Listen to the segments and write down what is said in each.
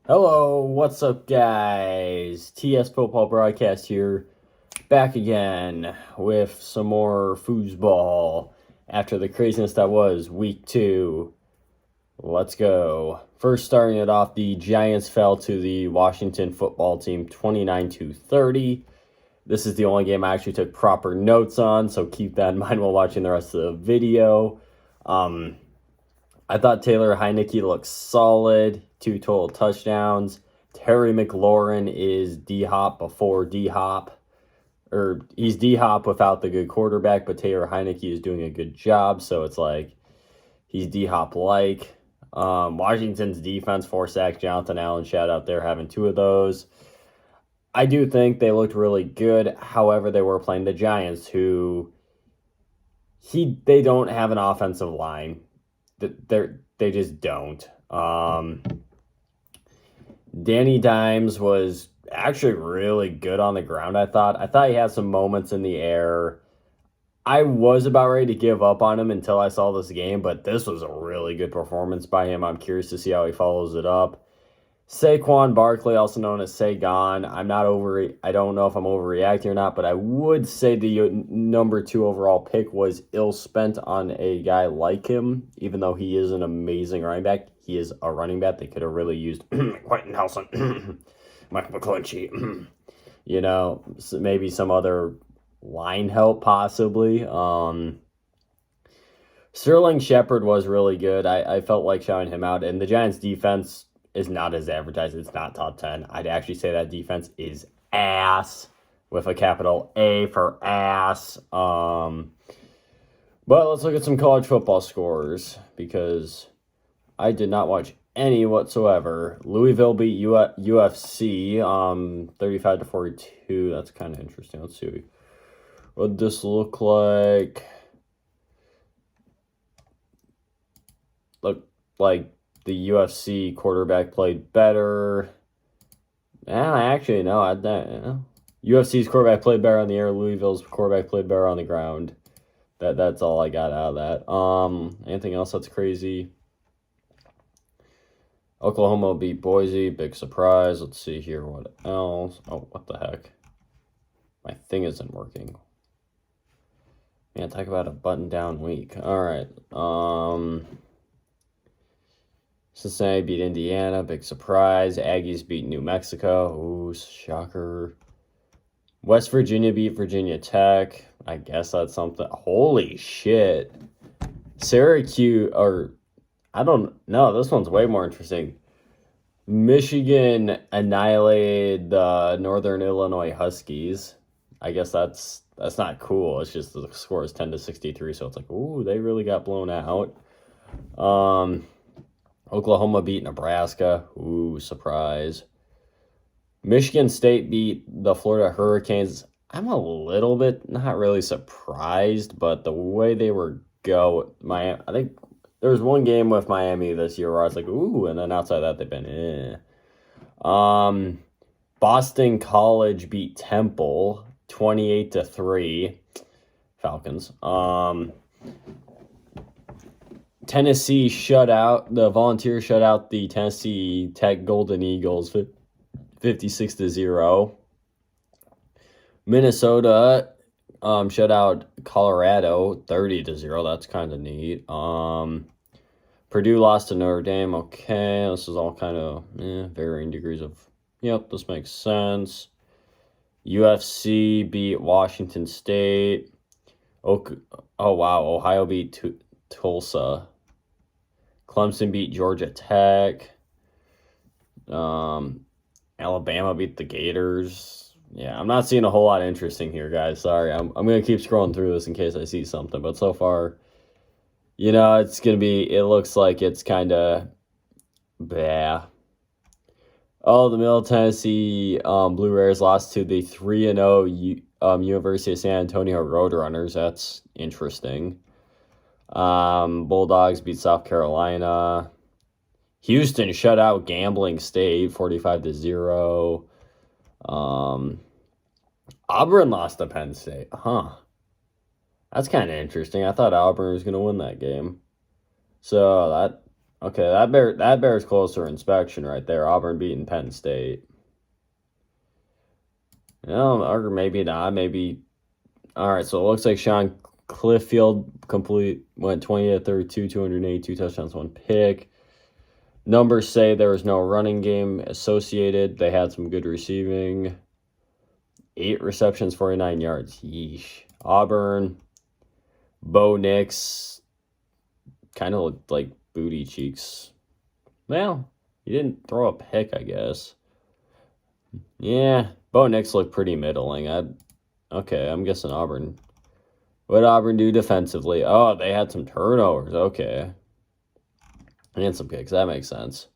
Hello, what's up, guys? TS Football Broadcast here, back again with some more foosball after the craziness that was week 2. Let's go. First, starting it off, the Giants fell to the Washington football team 29-30. This is the only game I actually took proper notes on, so keep that in mind while watching the rest of the video. I thought Taylor Heineke looked solid, 2 total touchdowns. Terry McLaurin is D-Hop before D-Hop. Or he's D-Hop without the good quarterback, but Taylor Heineke is doing a good job, so it's like he's D-Hop-like. Washington's defense, 4 sacks, Jonathan Allen, shout out there having 2 of those. I do think they looked really good. However, they were playing the Giants, who they don't have an offensive line. They just don't. Danny Dimes was actually really good on the ground, I thought he had some moments in the air. I was about ready to give up on him until I saw this game, but this was a really good performance by him. I'm curious to see how he follows it up. Saquon Barkley, also known as Sagan. I don't know if I'm overreacting or not, but I would say the number 2 overall pick was ill spent on a guy like him. Even though he is an amazing running back, he is a running back. They could have really used Quentin Nelson, Mike McClinchy, maybe some other line help possibly. Sterling Shepard was really good. I felt like shouting him out, and the Giants defense is not as advertised. It's not top 10. I'd actually say that defense is ass with a capital A for ass. But let's look at some college football scores because I did not watch any whatsoever. Louisville beat UFC 35-42. That's kind of interesting. Let's see what this look like. Look like the UFC quarterback played better. Actually, no. UFC's quarterback played better on the air. Louisville's quarterback played better on the ground. That's all I got out of that. Anything else that's crazy? Oklahoma beat Boise. Big surprise. Let's see here. What else? Oh, what the heck? My thing isn't working. Man, talk about a button-down week. All right. Cincinnati beat Indiana, big surprise. Aggies beat New Mexico, ooh, shocker. West Virginia beat Virginia Tech. I guess that's something. Holy shit. Syracuse, or I don't know, this one's way more interesting. Michigan annihilated the Northern Illinois Huskies. I guess that's not cool. It's just the score is 10-63, so it's like, ooh, they really got blown out. Oklahoma beat Nebraska. Ooh, surprise. Michigan State beat the Florida Hurricanes. I'm a little bit not really surprised, but the way they were I think there was one game with Miami this year where I was like, ooh, and then outside that they've been Boston College beat Temple 28-3. Falcons. Tennessee the Volunteers shut out the Tennessee Tech Golden Eagles 56-0. Minnesota shut out Colorado 30-0. That's kind of neat. Purdue lost to Notre Dame. Okay, this is all kind of varying degrees of, yep, this makes sense. UFC beat Washington State. Oh wow, Ohio beat Tulsa. Clemson beat Georgia Tech. Alabama beat the Gators. Yeah, I'm not seeing a whole lot interesting here, guys. Sorry, I'm going to keep scrolling through this in case I see something. But so far, it looks like it's kind of bah. Oh, the Middle Tennessee Blue Rares lost to the 3-0 University of San Antonio Roadrunners. That's interesting. Bulldogs beat South Carolina. Houston shut out Gambling State 45-0. Auburn lost to Penn State. Huh. That's kind of interesting. I thought Auburn was going to win that game. So Okay, that bears closer inspection right there. Auburn beating Penn State. No, or maybe not. Maybe. All right, so it looks like Sean Cliffield went 20 to 32, 282 touchdowns, 1 pick. Numbers say there was no running game associated. They had some good receiving. 8 receptions, 49 yards. Yeesh. Auburn, Bo Nix, kind of looked like booty cheeks. Well, he didn't throw a pick, I guess. Yeah, Bo Nix looked pretty middling. Okay, I'm guessing Auburn. What did Auburn do defensively? Oh, they had some turnovers. Okay. And some kicks. That makes sense.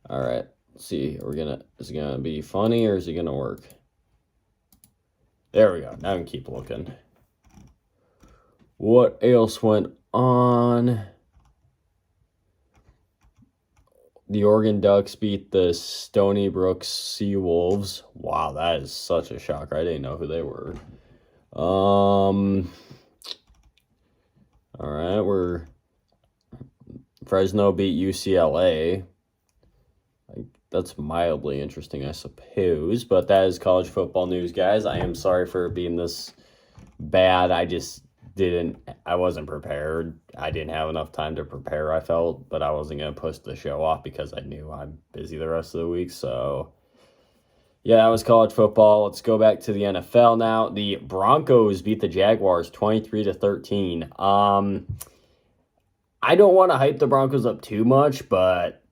All right. Let's see. Is it gonna be funny or is it gonna work? There we go. Now we can keep looking. What else went on? The Oregon Ducks beat the Stony Brook Sea Wolves. Wow, that is such a shocker. I didn't know who they were. All right, Fresno beat UCLA. That's mildly interesting, I suppose. But that is college football news, guys. I am sorry for being this bad. I wasn't prepared. I didn't have enough time to prepare, I felt. But I wasn't going to push the show off because I knew I'm busy the rest of the week. So, yeah, that was college football. Let's go back to the NFL now. The Broncos beat the Jaguars 23-13. I don't want to hype the Broncos up too much, but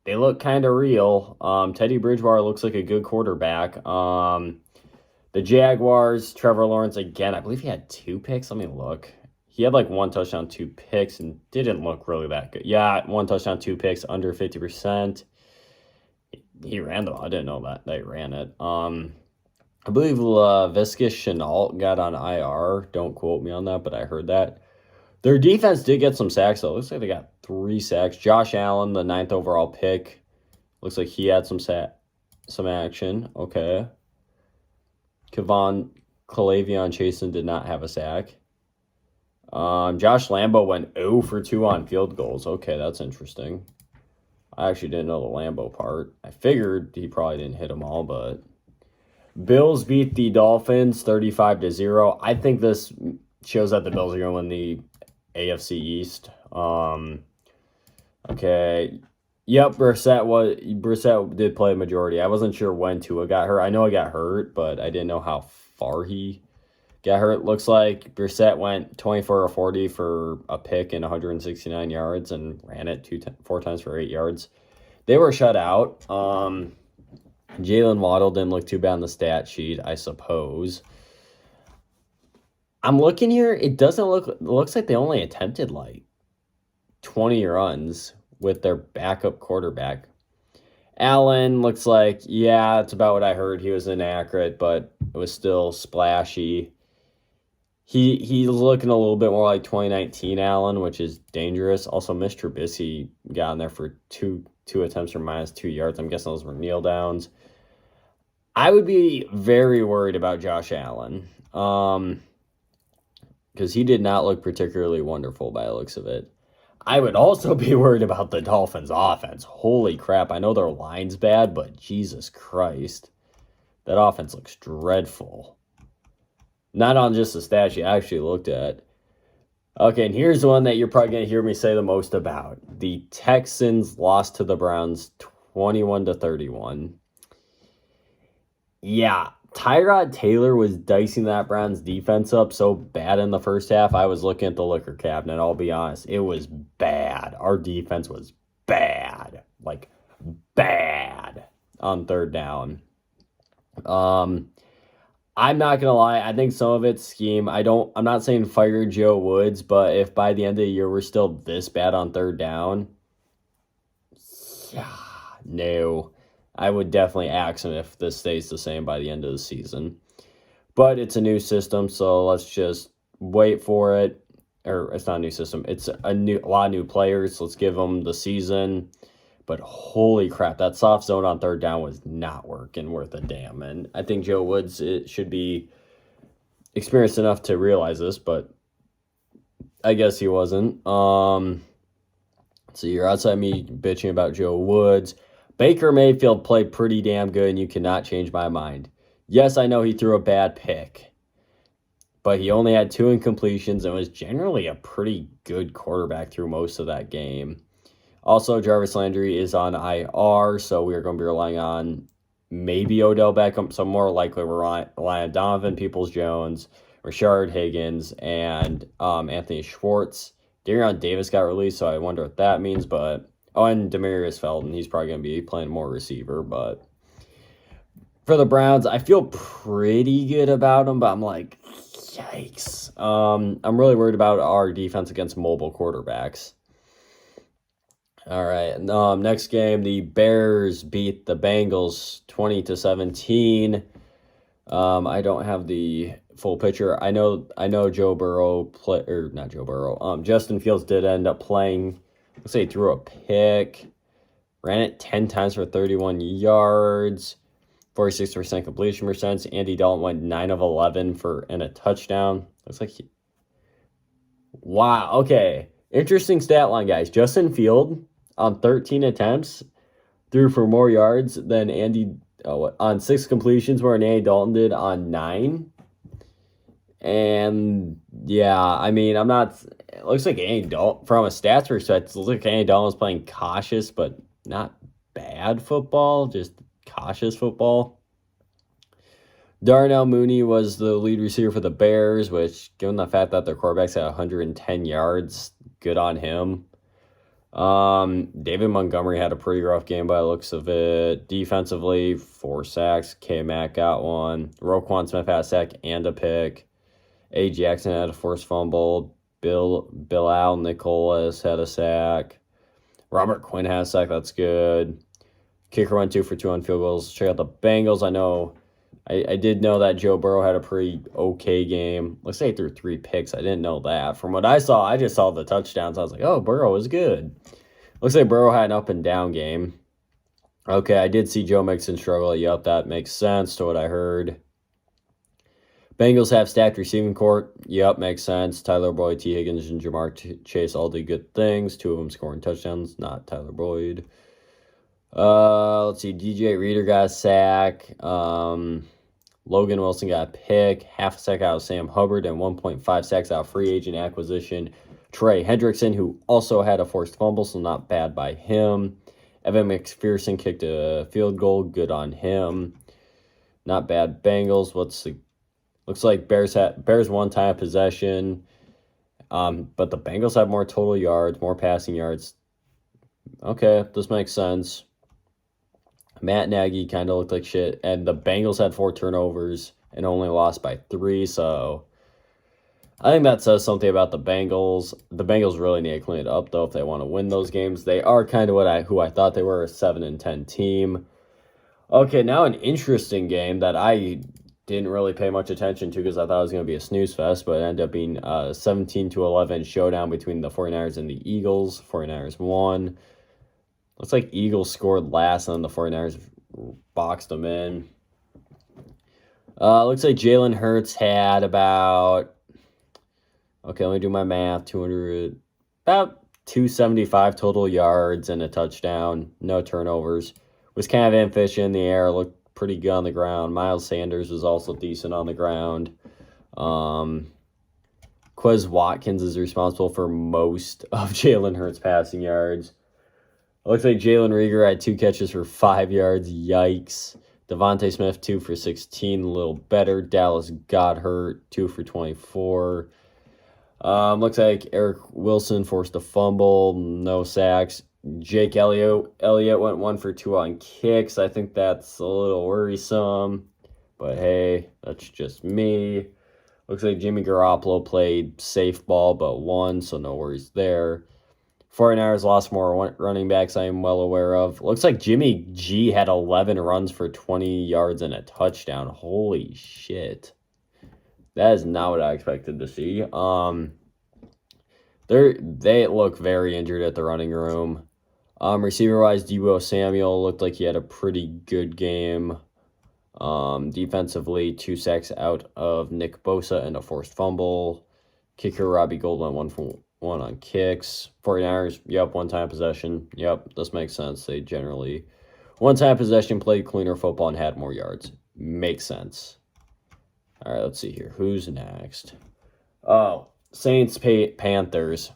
they look kind of real. Teddy Bridgewater looks like a good quarterback. The Jaguars, Trevor Lawrence again. I believe he had 2 picks. Let me look. He had like 1 touchdown, 2 picks, and didn't look really that good. Yeah, 1 touchdown, 2 picks, under 50%. He ran the ball. I didn't know that they ran it. I believe Viscus Chenault got on IR. Don't quote me on that, but I heard that. Their defense did get some sacks, though. Looks like they got 3 sacks. Josh Allen, the 9th overall pick. Looks like he had some action. Okay. Kalavion Chasen did not have a sack. Josh Lambo went 0 for 2 on field goals. Okay, that's interesting. I actually didn't know the Lambo part. I figured he probably didn't hit them all, but Bills beat the Dolphins 35-0. I think this shows that the Bills are going to win the AFC East. Okay. Yep, Brissett did play a majority. I wasn't sure when Tua got hurt. I know he got hurt, but I didn't know how far he got hurt. Looks like Brissett went 24 or 40 for a pick and 169 yards and ran it 4 times for 8 yards. They were shut out. Jalen Waddle didn't look too bad on the stat sheet, I suppose. I'm looking here. It looks like they only attempted like 20 runs with their backup quarterback. Allen looks like, yeah, that's about what I heard. He was inaccurate, but it was still splashy. He's looking a little bit more like 2019 Allen, which is dangerous. Also, Mitch Trubisky got in there for two attempts for -2 yards. I'm guessing those were kneel downs. I would be very worried about Josh Allen. Because he did not look particularly wonderful by the looks of it. I would also be worried about the Dolphins' offense. Holy crap. I know their line's bad, but Jesus Christ. That offense looks dreadful. Not on just the stat sheet I actually looked at. Okay, and here's the one that you're probably going to hear me say the most about. The Texans lost to the Browns 21-31. Yeah, Tyrod Taylor was dicing that Browns defense up so bad in the first half. I was looking at the liquor cabinet, I'll be honest. It was bad. Our defense was bad. Like, bad on 3rd down. I'm not going to lie. I think some of it's scheme. I'm not saying fire Joe Woods, but if by the end of the year we're still this bad on 3rd down, yeah, no. I would definitely axe him if this stays the same by the end of the season. But it's a new system, so let's just wait for it. Or it's not a new system. It's a lot of new players. Let's give them the season. But holy crap, that soft zone on 3rd down was not working worth a damn. And I think Joe Woods should be experienced enough to realize this, but I guess he wasn't. So you're outside me bitching about Joe Woods. Baker Mayfield played pretty damn good, and you cannot change my mind. Yes, I know he threw a bad pick, but he only had 2 incompletions and was generally a pretty good quarterback through most of that game. Also, Jarvis Landry is on IR, so we are going to be relying on maybe Odell Beckham, some more likely relying on Donovan Peoples-Jones, Rashard Higgins, and Anthony Schwartz. Darion Davis got released, so I wonder what that means. But and Demarius Felton, he's probably going to be playing more receiver. But for the Browns, I feel pretty good about them, but I'm like, yikes. I'm really worried about our defense against mobile quarterbacks. All right. Next game, the Bears beat the Bengals 20-17. I don't have the full picture. I know Joe Burrow not Joe Burrow. Justin Fields did end up playing. Let's say he threw a pick, ran it 10 times for 31 yards, 46% completion percent. Andy Dalton went 9 of 11 and a touchdown. Looks like wow. Okay. Interesting stat line, guys. Justin Fields on 13 attempts threw for more yards than on 6 completions, where Andy Dalton did on 9. And yeah, I mean, it looks like Andy Dalton, from a stats perspective, it looks like Andy Dalton was playing cautious, but not bad football, just cautious football. Darnell Mooney was the lead receiver for the Bears, which, given the fact that their quarterback's at 110 yards, good on him. David Montgomery had a pretty rough game by the looks of it. Defensively, 4 sacks. K-Mac got 1. Roquan Smith had a sack and a pick. A. Jackson had a forced fumble. Bilal Nicholas had a sack. Robert Quinn had a sack. That's good. Kicker went 2 for 2 on field goals. Check out the Bengals. I did know that Joe Burrow had a pretty okay game. Let's say he threw 3 picks. I didn't know that. From what I saw, I just saw the touchdowns. I was like, oh, Burrow is good. Looks like Burrow had an up and down game. Okay, I did see Joe Mixon struggle. Yep, that makes sense to what I heard. Bengals have stacked receiving court. Yep, makes sense. Tyler Boyd, T. Higgins, and Jamar Chase all did good things. 2 of them scoring touchdowns, not Tyler Boyd. Let's see. DJ Reader got a sack. Logan Wilson got a pick. Half a sack out of Sam Hubbard and 1.5 sacks out of free agent acquisition Trey Hendrickson, who also had a forced fumble, so not bad by him. Evan McPherson kicked a field goal. Good on him. Not bad. Bengals. Looks like Bears one time possession. But the Bengals have more total yards, more passing yards. Okay, this makes sense. Matt Nagy kind of looked like shit, and the Bengals had 4 turnovers and only lost by 3, so I think that says something about the Bengals. The Bengals really need to clean it up, though, if they want to win those games. They are kind of who I thought they were, a 7-10 team. Okay, now an interesting game that I didn't really pay much attention to because I thought it was going to be a snooze fest, but it ended up being a 17-11 showdown between the 49ers and the Eagles. 49ers won. Looks like Eagles scored last, and then the 49ers boxed them in. Looks like Jalen Hurts had about, okay, let me do my math, about 275 total yards and a touchdown, no turnovers. Was kind of inefficient in the air, looked pretty good on the ground. Miles Sanders was also decent on the ground. Quez Watkins is responsible for most of Jalen Hurts' passing yards. It looks like Jalen Reagor had 2 catches for 5 yards. Yikes. Devontae Smith, 2 for 16, a little better. Dallas Goedert, 2 for 24. Looks like Eric Wilson forced a fumble, no sacks. Jake Elliott went 1 for 2 on kicks. I think that's a little worrisome, but hey, that's just me. Looks like Jimmy Garoppolo played safe ball but won, so no worries there. 49ers lost more running backs I am well aware of. Looks like Jimmy G had 11 runs for 20 yards and a touchdown. Holy shit. That is not what I expected to see. They look very injured at the running room. Receiver-wise, Deebo Samuel looked like he had a pretty good game. Defensively, 2 sacks out of Nick Bosa and a forced fumble. Kicker Robbie Gold went 1 on kicks. 49ers, yep, one-time possession. Yep, this makes sense. They generally one-time possession, played cleaner football, and had more yards. Makes sense. All right, let's see here. Who's next? Oh, Saints, Panthers.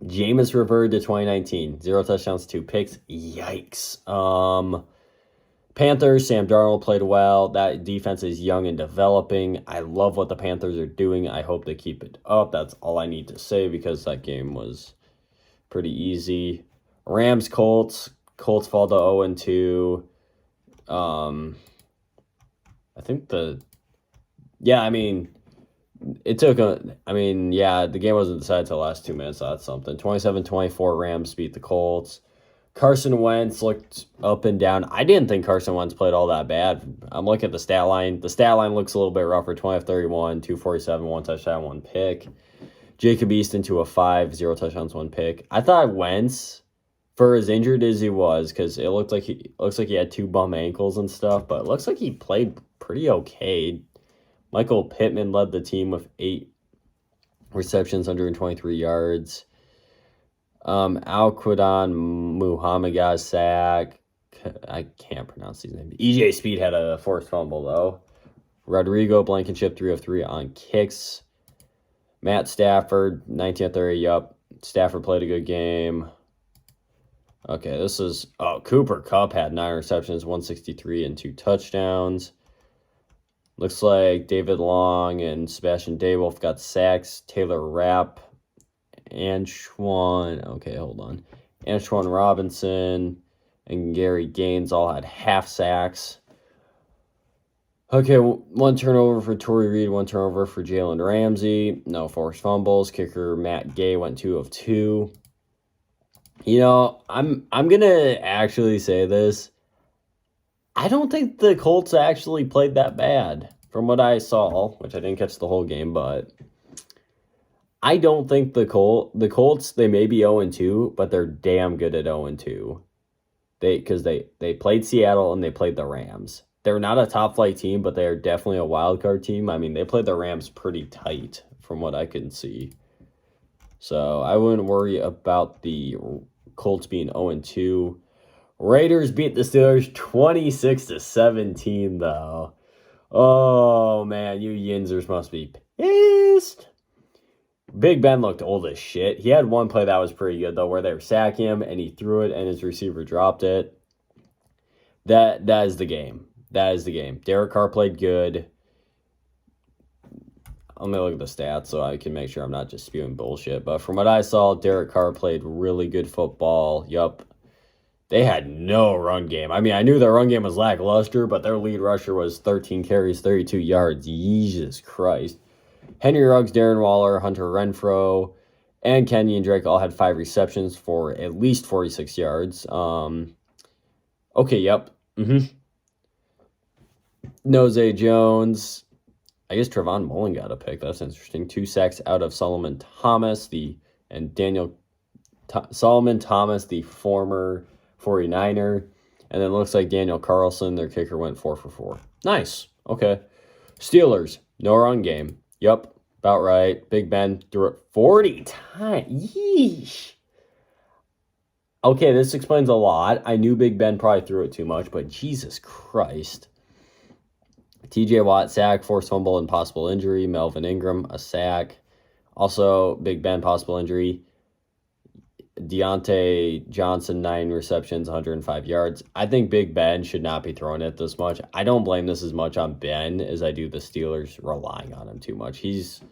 Jameis reverted to 2019. 0 touchdowns, 2 picks. Yikes. Panthers, Sam Darnold played well. That defense is young and developing. I love what the Panthers are doing. I hope they keep it up. That's all I need to say because that game was pretty easy. Rams, Colts. Colts fall to 0-2. I think the game wasn't decided till the last 2 minutes. So that's something. 27-24, Rams beat the Colts. Carson Wentz looked up and down. I didn't think Carson Wentz played all that bad. I'm looking at the stat line. The stat line looks a little bit rougher. 20-31, 247, 1 touchdown, 1 pick. Jacob Easton to a 5, 0 touchdowns, 1 pick. I thought Wentz, for as injured as he was, because it looks like he had 2 bum ankles and stuff, but it looks like he played pretty okay. Michael Pittman led the team with 8 receptions, 123 yards. Al-Quadon Muhammad got a sack. I can't pronounce these names. EJ Speed had a forced fumble, though. Rodrigo Blankenship, 3 of 3 on kicks. Matt Stafford, 19 of 30, yup. Stafford played a good game. Okay, Cooper Kupp had 9 receptions, 163, and 2 touchdowns. Looks like David Long and Sebastian Daboll got sacks. Taylor Rapp, Antoine Robinson, and Gary Gaines all had half sacks. Okay, 1 turnover for Torrey Reed, 1 turnover for Jalen Ramsey. No forced fumbles. Kicker Matt Gay went 2 of 2. You know, I'm gonna actually say this. I don't think the Colts actually played that bad from what I saw, which I didn't catch the whole game, but I don't think the Colts, they may be 0-2, but they're damn good at 0-2. Because they played Seattle and they played the Rams. They're not a top flight team, but they are definitely a wild card team. I mean, they played the Rams pretty tight from what I can see. So I wouldn't worry about the Colts being 0-2. Raiders beat the Steelers 26-17, though. Oh, man, you Yinzers must be pissed. Big Ben looked old as shit. He had 1 play that was pretty good, though, where they were sacking him, and he threw it, and his receiver dropped it. That is the game. That is the game. Derek Carr played good. Let me look at the stats so I can make sure I'm not just spewing bullshit. But from what I saw, Derek Carr played really good football. Yup. They had no run game. I mean, I knew their run game was lackluster, but their lead rusher was 13 carries, 32 yards. Jesus Christ. Henry Ruggs, Darren Waller, Hunter Renfrow, and Kenyon Drake all had 5 receptions for at least 46 yards. Okay, yep. Nose Jones. I guess Trevon Mullen got a pick. That's interesting. 2 sacks out of Solomon Thomas, the former 49er. And then it looks like Daniel Carlson, their kicker, went 4 for 4. Nice. Okay. Steelers, no run game. Yep, about right. Big Ben threw it 40 times. Yeesh. Okay, this explains a lot. I knew Big Ben probably threw it too much, but Jesus Christ. TJ Watt, sack, forced fumble, and possible injury. Melvin Ingram, a sack. Also, Big Ben, possible injury. Deontay Johnson, 9 receptions, 105 yards. I think Big Ben should not be throwing it this much. I don't blame this as much on Ben as I do the Steelers relying on him too much. He's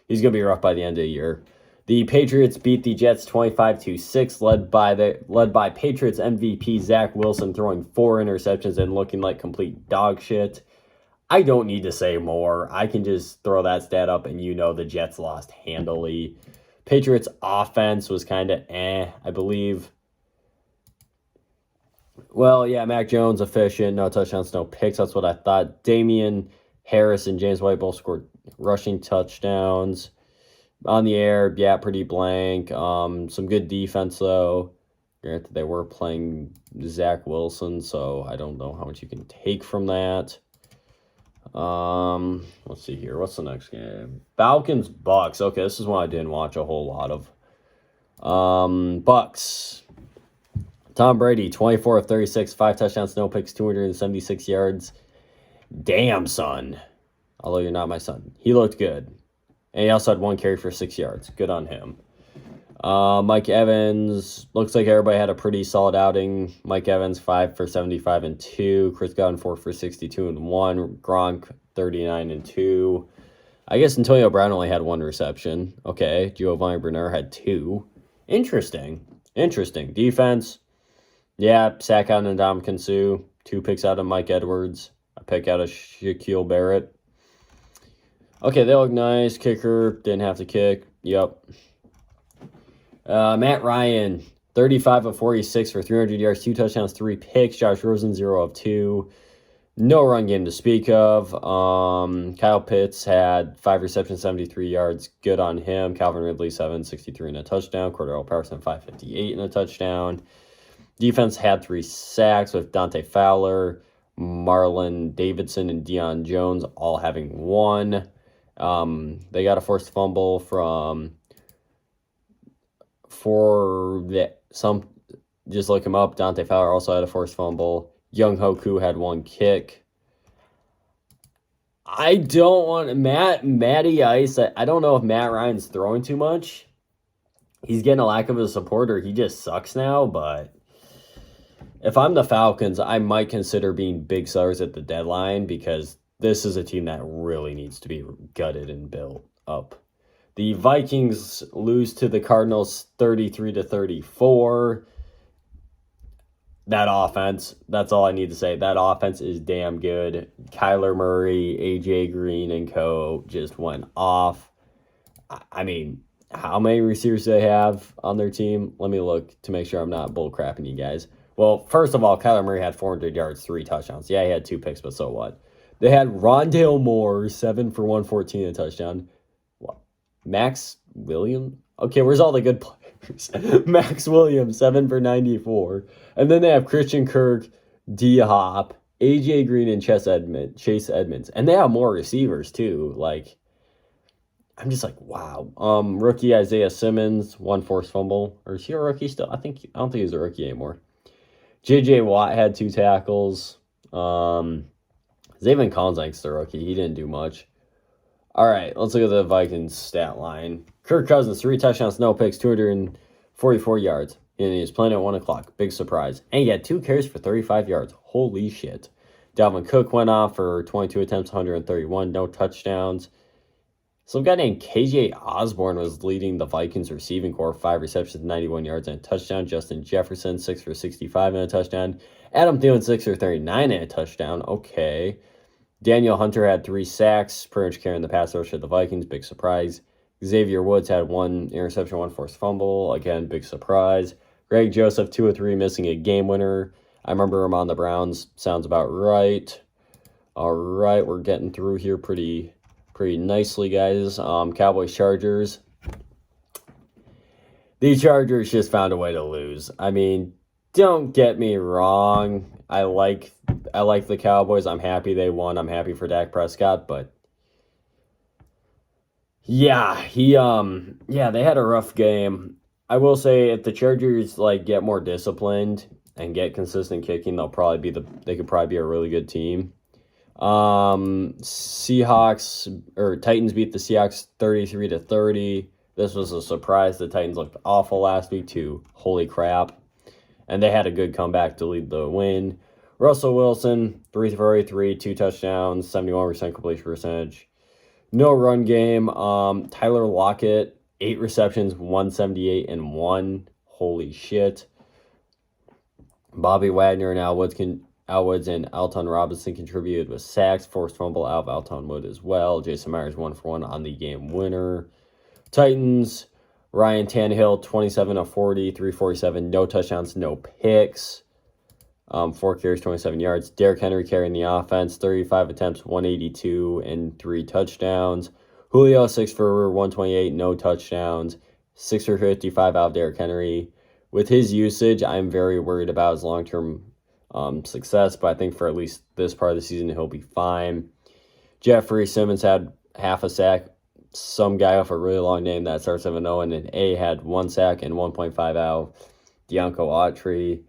going to be rough by the end of the year. The Patriots beat the Jets 25-6, led by Patriots MVP Zach Wilson throwing 4 interceptions and looking like complete dog shit. I don't need to say more. I can just throw that stat up and you know the Jets lost handily. Patriots offense was kind of I believe. Well, yeah, Mac Jones efficient, no touchdowns, no picks. That's what I thought. Damian Harris and James White both scored rushing touchdowns. On the air, yeah, pretty blank. Some good defense, though. Granted, they were playing Zach Wilson, so I don't know how much you can take from that. Let's see here. What's the next game? Falcons Bucks. Okay, this is one I didn't watch a whole lot of. Bucks. Tom Brady, 24 of 36, 5 touchdowns, no picks, 276 yards. Damn, son. Although you're not my son. He looked good. And he also had 1 carry for 6 yards. Good on him. Mike Evans, looks like everybody had a pretty solid outing. Mike Evans, 5 for 75 and 2. Chris Godwin, 4 for 62 and 1. Gronk, 39 and 2. I guess Antonio Brown only had 1 reception. Okay. Giovanni Bernard had 2. Interesting. Defense. Yeah, sack out of Ndamukong Suh. 2 picks out of Mike Edwards. A pick out of Shaquille Barrett. Okay, they look nice. Kicker, didn't have to kick. Yep. Matt Ryan, 35 of 46 for 300 yards, 2 touchdowns, 3 picks. Josh Rosen, 0 of 2. No run game to speak of. Kyle Pitts had 5 receptions, 73 yards. Good on him. Calvin Ridley, 763 and a touchdown. Cordell Patterson, 558 and a touchdown. Defense had 3 sacks with Dante Fowler, Marlon Davidson, and Deion Jones all having 1. They got a forced fumble just look him up. Dante Fowler also had a forced fumble. Young Hoku had 1 kick. I don't want Matty Ice. I don't know if Matt Ryan's throwing too much. He's getting a lack of a supporter. He just sucks now, but if I'm the Falcons, I might consider being big sellers at the deadline because this is a team that really needs to be gutted and built up. The Vikings lose to the Cardinals 33-34. That offense, that's all I need to say. That offense is damn good. Kyler Murray, AJ Green, and co. just went off. I mean, how many receivers do they have on their team? Let me look to make sure I'm not bullcrapping you guys. Well, first of all, Kyler Murray had 400 yards, 3 touchdowns. Yeah, he had 2 picks, but so what? They had Rondale Moore, 7 for 114 and a touchdown. What? Max Williams? Okay, where's all the good players? Max Williams, 7 for 94. And then they have Christian Kirk, D-Hop, AJ Green, and Chase Edmonds. And they have more receivers, too. Like, I'm just like, wow. Rookie Isaiah Simmons, 1 forced fumble. Or is he a rookie still? I don't think he's a rookie anymore. J.J. Watt had 2 tackles. Zayvon Collins, the rookie. He didn't do much. All right, let's look at the Vikings stat line. Kirk Cousins, 3 touchdowns, no picks, 244 yards. And he was playing at 1 o'clock. Big surprise. And he had 2 carries for 35 yards. Holy shit. Dalvin Cook went off for 22 attempts, 131, no touchdowns. Some guy named KJ Osborne was leading the Vikings receiving corps, 5 receptions, 91 yards, and a touchdown. Justin Jefferson, 6 for 65 and a touchdown. Adam Thielen, 6 for 39 and a touchdown. Okay. Daniel Hunter had 3 sacks, pretty much carrying the pass rush of the Vikings. Big surprise. Xavier Woods had 1 interception, 1 forced fumble. Again, big surprise. Greg Joseph, 2 of 3, missing a game winner. I remember him on the Browns. Sounds about right. All right, we're getting through here pretty nicely, guys. Cowboys, Chargers. The Chargers just found a way to lose. I mean, don't get me wrong. I like the Cowboys. I'm happy they won. I'm happy for Dak Prescott, but yeah, they had a rough game. I will say if the Chargers get more disciplined and get consistent kicking, they could probably be a really good team. Titans beat the Seahawks 33-30. This was a surprise. The Titans looked awful last week too. Holy crap. And they had a good comeback to lead the win. Russell Wilson, 3 for 83, 2 touchdowns, 71% completion percentage. No run game. Tyler Lockett, 8 receptions, 178 and 1. Holy shit. Bobby Wagner and Al Woods and Alton Robinson contributed with sacks, forced fumble out of Alton Wood as well. Jason Myers 1 for 1 on the game winner. Titans, Ryan Tannehill 27 of 40, 347, no touchdowns, no picks. 4 carries, 27 yards. Derrick Henry carrying the offense, 35 attempts, 182 and 3 touchdowns. Julio 6 for 128, no touchdowns. 6 for 55 out of Derrick Henry. With his usage, I'm very worried about his long-term success, but I think for at least this part of the season, he'll be fine. Jeffrey Simmons had half a sack. Some guy off a really long name that starts with an O and an A had 1 sack and 1.5 out. Deonko Autry.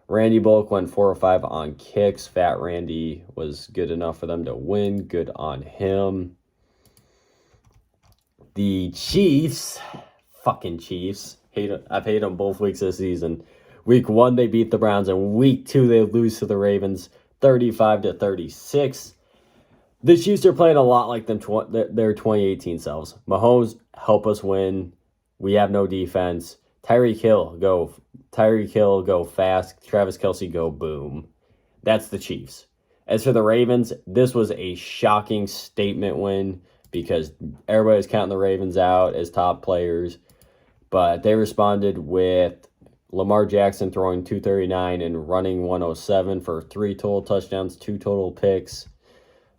Randy Bullock went 4 or 5 on kicks. Fat Randy was good enough for them to win. Good on him. The Chiefs, fucking Chiefs. I've hated them both weeks this season. Week 1, they beat the Browns, and week 2, they lose to the Ravens 35-36. The Chiefs are playing a lot like their 2018 selves. Mahomes, help us win. We have no defense. Tyreek Hill, go fast. Travis Kelce, go boom. That's the Chiefs. As for the Ravens, this was a shocking statement win because everybody's counting the Ravens out as top players. But they responded with Lamar Jackson throwing 239 and running 107 for 3 total touchdowns, 2 total picks.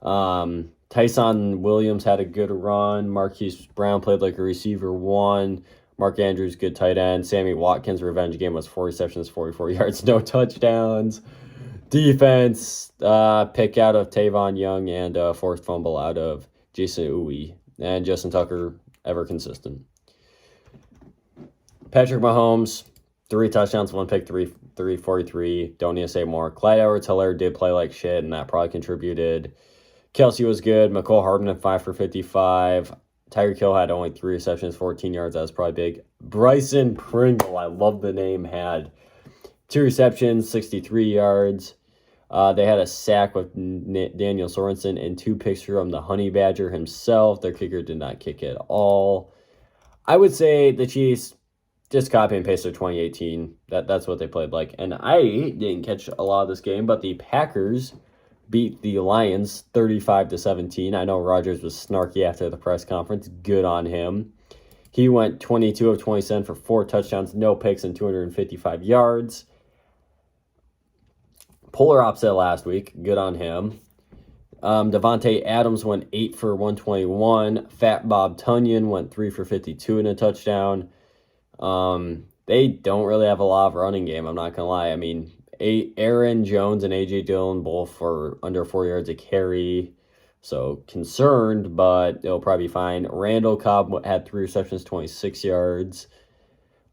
Tyson Williams had a good run. Marquise Brown played like a receiver 1. Mark Andrews, good tight end. Sammy Watkins' revenge game was 4 receptions, 44 yards, no touchdowns. Defense, pick out of Tavon Young and forced fumble out of Jason Uwe. And Justin Tucker, ever consistent. Patrick Mahomes, 3 touchdowns, 1 pick, 343. Don't need to say more. Clyde Edwards-Helaire did play like shit, and that probably contributed. Kelsey was good. McCole Hardman 5 for 55. Tyreek Hill had only 3 receptions, 14 yards. That was probably big. Bryson Pringle, I love the name, had 2 receptions, 63 yards. They had a sack with Daniel Sorensen and 2 picks from the Honey Badger himself. Their kicker did not kick at all. I would say the Chiefs just copy and paste their 2018. That's what they played like. And I didn't catch a lot of this game, but the Packers beat the Lions 35-17. I know Rodgers was snarky after the press conference. Good on him. He went 22 of 27 for 4 touchdowns, no picks, and 255 yards. Polar opposite last week. Good on him. Devontae Adams went 8 for 121. Fat Bob Tunyon went 3 for 52 and a touchdown. They don't really have a lot of running game, I'm not going to lie. I mean, Aaron Jones and A.J. Dillon both for under 4 yards a carry. So concerned, but it'll probably be fine. Randall Cobb had 3 receptions, 26 yards.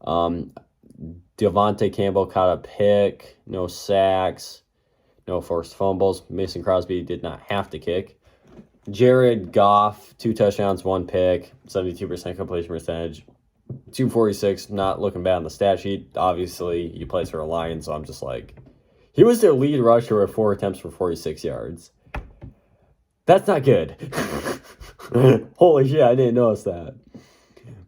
Devontae Campbell caught a pick. No sacks. No forced fumbles. Mason Crosby did not have to kick. Jared Goff, 2 touchdowns, 1 pick. 72% completion percentage. 246, not looking bad on the stat sheet. Obviously, he plays for a Lions, so I'm just like, he was their lead rusher with 4 attempts for 46 yards. That's not good. Holy shit, I didn't notice that.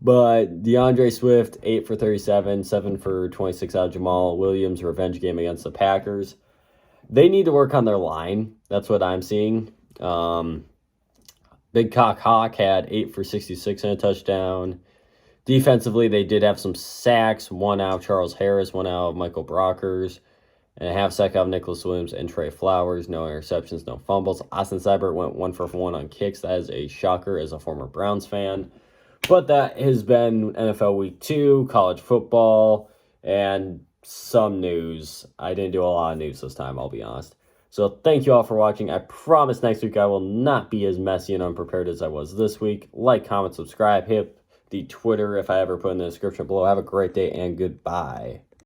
But DeAndre Swift, 8 for 37, 7 for 26 out of Jamal Williams' revenge game against the Packers. They need to work on their line. That's what I'm seeing. Big Cock Hawk had 8 for 66 and a touchdown. Defensively, they did have some sacks. 1 out of Charles Harris, 1 out of Michael Brockers, and a half sack out of Nicholas Williams and Trey Flowers. No interceptions, no fumbles. Austin Seibert went 1 for 1 on kicks. That is a shocker as a former Browns fan. But that has been NFL Week 2, college football, and some news. I didn't do a lot of news this time, I'll be honest. So thank you all for watching. I promise next week I will not be as messy and unprepared as I was this week. Like, comment, subscribe, hit the Twitter if I ever put in the description below. Have a great day and goodbye.